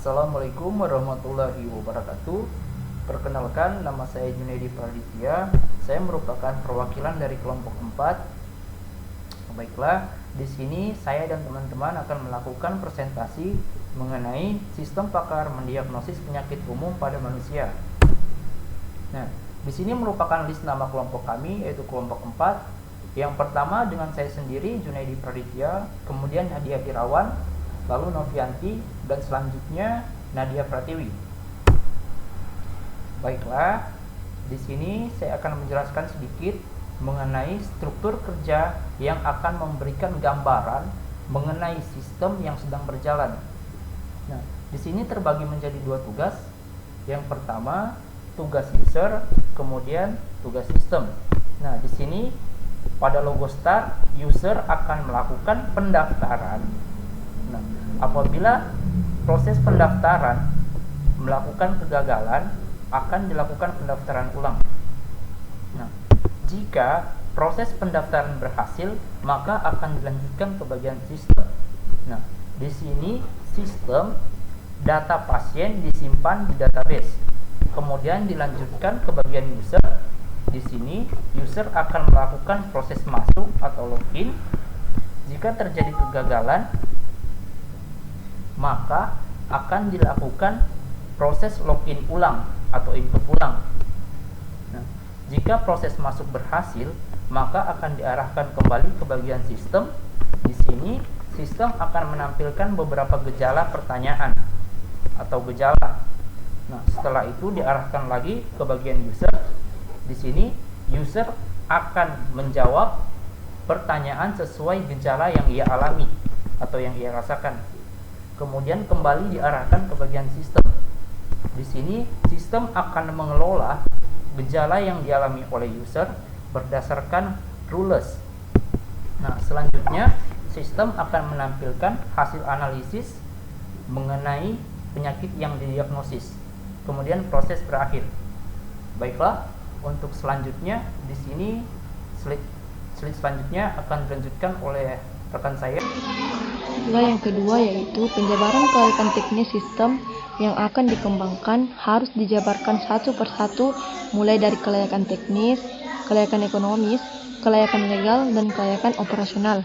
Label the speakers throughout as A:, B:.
A: Assalamualaikum warahmatullahi wabarakatuh. Perkenalkan, nama saya Junaidi Praditya. Saya merupakan perwakilan dari kelompok 4. Baiklah, di sini saya dan teman-teman akan melakukan presentasi mengenai sistem pakar mendiagnosis penyakit umum pada manusia. Nah, di sini merupakan list nama kelompok kami, yaitu kelompok 4. Yang pertama dengan saya sendiri, Junaidi Praditya, kemudian Nadia Irawan, lalu Novianti, dan selanjutnya Nadia Pratiwi. Baiklah, di sini saya akan menjelaskan sedikit mengenai struktur kerja yang akan memberikan gambaran mengenai sistem yang sedang berjalan. Nah, di sini terbagi menjadi dua tugas. Yang pertama, tugas user, kemudian tugas sistem. Nah, di sini pada logo start, user akan melakukan pendaftaran. Nah, apabila proses pendaftaran melakukan kegagalan, akan dilakukan pendaftaran ulang. Nah, jika proses pendaftaran berhasil, maka akan dilanjutkan ke bagian sistem. Nah, di sini sistem data pasien disimpan di database. Kemudian dilanjutkan ke bagian user. Di sini user akan melakukan proses masuk atau login. Jika terjadi kegagalan, maka akan dilakukan proses login ulang atau input ulang. Nah, jika proses masuk berhasil, maka akan diarahkan kembali ke bagian sistem. Di sini sistem akan menampilkan beberapa gejala pertanyaan atau gejala. Nah, setelah itu diarahkan lagi ke bagian user. Di sini user akan menjawab pertanyaan sesuai gejala yang ia alami atau yang ia rasakan. Kemudian kembali diarahkan ke bagian sistem. Di sini sistem akan mengelola gejala yang dialami oleh user berdasarkan rules. Nah, selanjutnya sistem akan menampilkan hasil analisis mengenai penyakit yang didiagnosis. Kemudian proses berakhir. Baiklah, untuk selanjutnya di sini slide selanjutnya akan dilanjutkan oleh rekan saya.
B: Yang kedua yaitu penjabaran kelayakan teknis sistem yang akan dikembangkan harus dijabarkan satu persatu, mulai dari kelayakan teknis, kelayakan ekonomis, kelayakan legal, dan kelayakan operasional.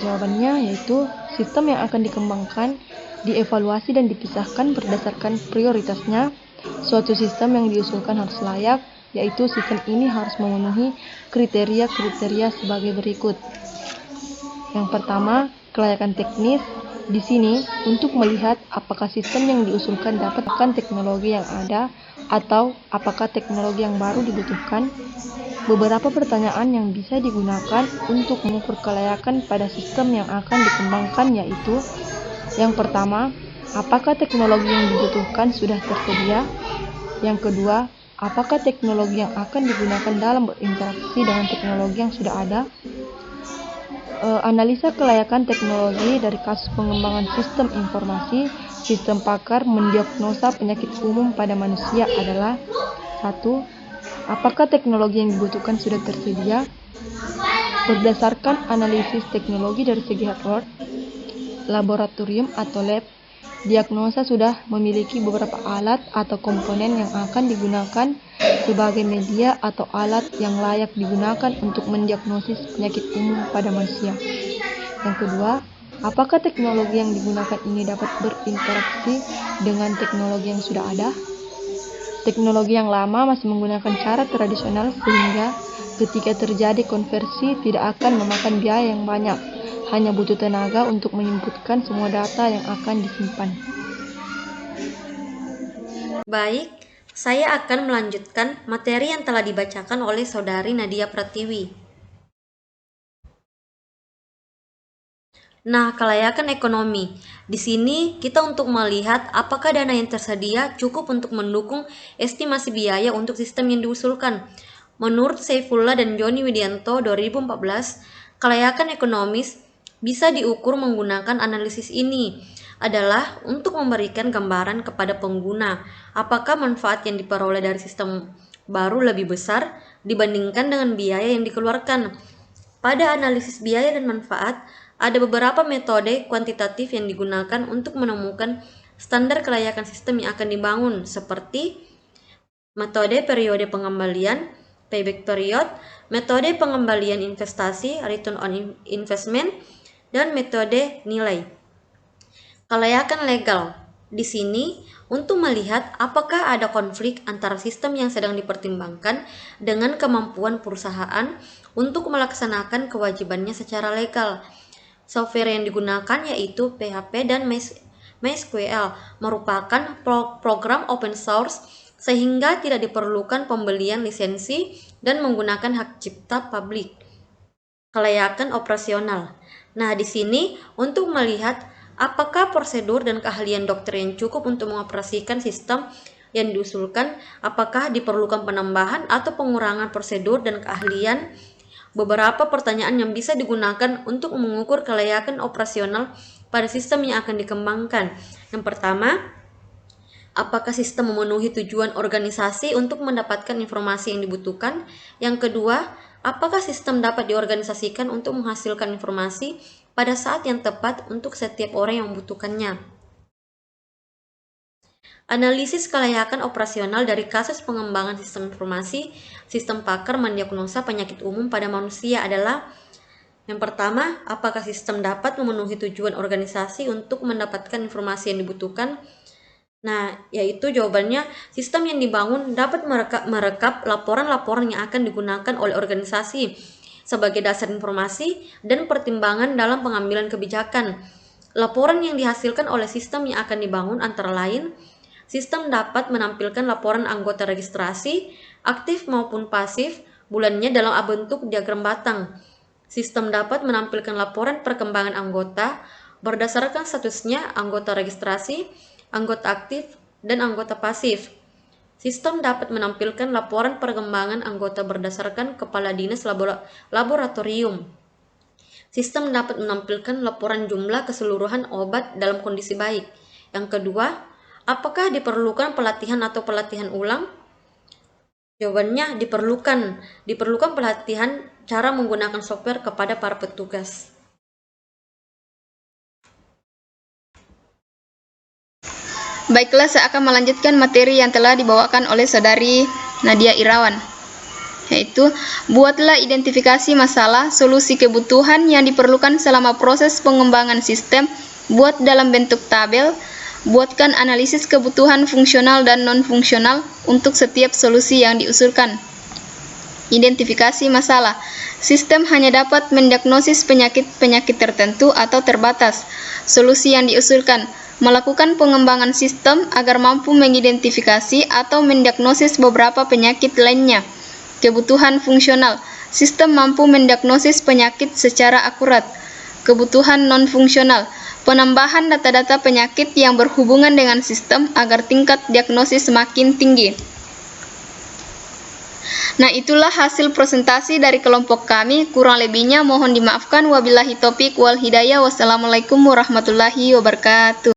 B: Jawabannya yaitu sistem yang akan dikembangkan dievaluasi dan dipisahkan berdasarkan prioritasnya. Suatu sistem yang diusulkan harus layak, yaitu sistem ini harus memenuhi kriteria-kriteria sebagai berikut. Yang pertama, kelayakan teknis. Di sini, untuk melihat apakah sistem yang diusulkan dapat menggunakan teknologi yang ada atau apakah teknologi yang baru dibutuhkan. Beberapa pertanyaan yang bisa digunakan untuk mengukur kelayakan pada sistem yang akan dikembangkan yaitu: yang pertama, apakah teknologi yang dibutuhkan sudah tersedia? Yang kedua, apakah teknologi yang akan digunakan dalam berinteraksi dengan teknologi yang sudah ada? Analisa kelayakan teknologi dari kasus pengembangan sistem informasi sistem pakar mendiagnosa penyakit umum pada manusia adalah: 1. Apakah teknologi yang dibutuhkan sudah tersedia? Berdasarkan analisis teknologi dari segi hardware, laboratorium atau lab, diagnosa sudah memiliki beberapa alat atau komponen yang akan digunakan sebagai media atau alat yang layak digunakan untuk mendiagnosis penyakit umum pada manusia. Yang kedua, apakah teknologi yang digunakan ini dapat berinteraksi dengan teknologi yang sudah ada? Teknologi yang lama masih menggunakan cara tradisional sehingga ketika terjadi konversi tidak akan memakan biaya yang banyak, hanya butuh tenaga untuk menginputkan semua data yang akan disimpan.
C: Baik, saya akan melanjutkan materi yang telah dibacakan oleh Saudari Nadia Pratiwi. Nah, kelayakan ekonomi. Di sini kita untuk melihat apakah dana yang tersedia cukup untuk mendukung estimasi biaya untuk sistem yang diusulkan. Menurut Saifullah dan Joni Widianto 2014, kelayakan ekonomis bisa diukur menggunakan analisis ini adalah untuk memberikan gambaran kepada pengguna apakah manfaat yang diperoleh dari sistem baru lebih besar dibandingkan dengan biaya yang dikeluarkan. Pada analisis biaya dan manfaat, Ada beberapa metode kuantitatif yang digunakan untuk menemukan standar kelayakan sistem yang akan dibangun, seperti metode periode pengembalian, payback period, metode pengembalian investasi, return on investment, dan metode nilai. Kelayakan legal. Di sini, untuk melihat apakah ada konflik antara sistem yang sedang dipertimbangkan dengan kemampuan perusahaan untuk melaksanakan kewajibannya secara legal. Software yang digunakan yaitu PHP dan MySQL, merupakan program open source sehingga tidak diperlukan pembelian lisensi dan menggunakan hak cipta publik. Kelayakan operasional. Nah, di sini untuk melihat apakah prosedur dan keahlian dokter yang cukup untuk mengoperasikan sistem yang diusulkan, apakah diperlukan penambahan atau pengurangan prosedur dan keahlian. Beberapa pertanyaan yang bisa digunakan untuk mengukur kelayakan operasional pada sistem yang akan dikembangkan. Yang pertama, apakah sistem memenuhi tujuan organisasi untuk mendapatkan informasi yang dibutuhkan? Yang kedua, apakah sistem dapat diorganisasikan untuk menghasilkan informasi pada saat yang tepat untuk setiap orang yang membutuhkannya? Analisis kelayakan operasional dari kasus pengembangan sistem informasi, sistem pakar mendiagnosa penyakit umum pada manusia adalah: yang pertama, apakah sistem dapat memenuhi tujuan organisasi untuk mendapatkan informasi yang dibutuhkan? Nah, yaitu jawabannya, sistem yang dibangun dapat merekap laporan-laporan yang akan digunakan oleh organisasi sebagai dasar informasi dan pertimbangan dalam pengambilan kebijakan. Laporan yang dihasilkan oleh sistem yang akan dibangun antara lain: sistem dapat menampilkan laporan anggota registrasi, aktif maupun pasif, bulannya dalam bentuk diagram batang. Sistem dapat menampilkan laporan perkembangan anggota berdasarkan statusnya anggota registrasi, anggota aktif, dan anggota pasif. Sistem dapat menampilkan laporan perkembangan anggota berdasarkan kepala dinas laboratorium. Sistem dapat menampilkan laporan jumlah keseluruhan obat dalam kondisi baik. Yang kedua, apakah diperlukan pelatihan atau pelatihan ulang? Jawabannya diperlukan. Diperlukan pelatihan cara menggunakan software kepada para petugas.
B: Baiklah, saya akan melanjutkan materi yang telah dibawakan oleh Saudari Nadia Irawan, yaitu buatlah identifikasi masalah, solusi kebutuhan yang diperlukan selama proses pengembangan sistem, buat dalam bentuk tabel, buatkan analisis kebutuhan fungsional dan non-fungsional untuk setiap solusi yang diusulkan. Identifikasi masalah. Sistem hanya dapat mendiagnosis penyakit-penyakit tertentu atau terbatas. Solusi yang diusulkan: melakukan pengembangan sistem agar mampu mengidentifikasi atau mendiagnosis beberapa penyakit lainnya. Kebutuhan fungsional. Sistem mampu mendiagnosis penyakit secara akurat. Kebutuhan non-fungsional. Penambahan data-data penyakit yang berhubungan dengan sistem agar tingkat diagnosis semakin tinggi. Nah, itulah hasil presentasi dari kelompok kami. Kurang lebihnya mohon dimaafkan. Wabillahi taufiq wal hidayah. Wassalamualaikum warahmatullahi wabarakatuh.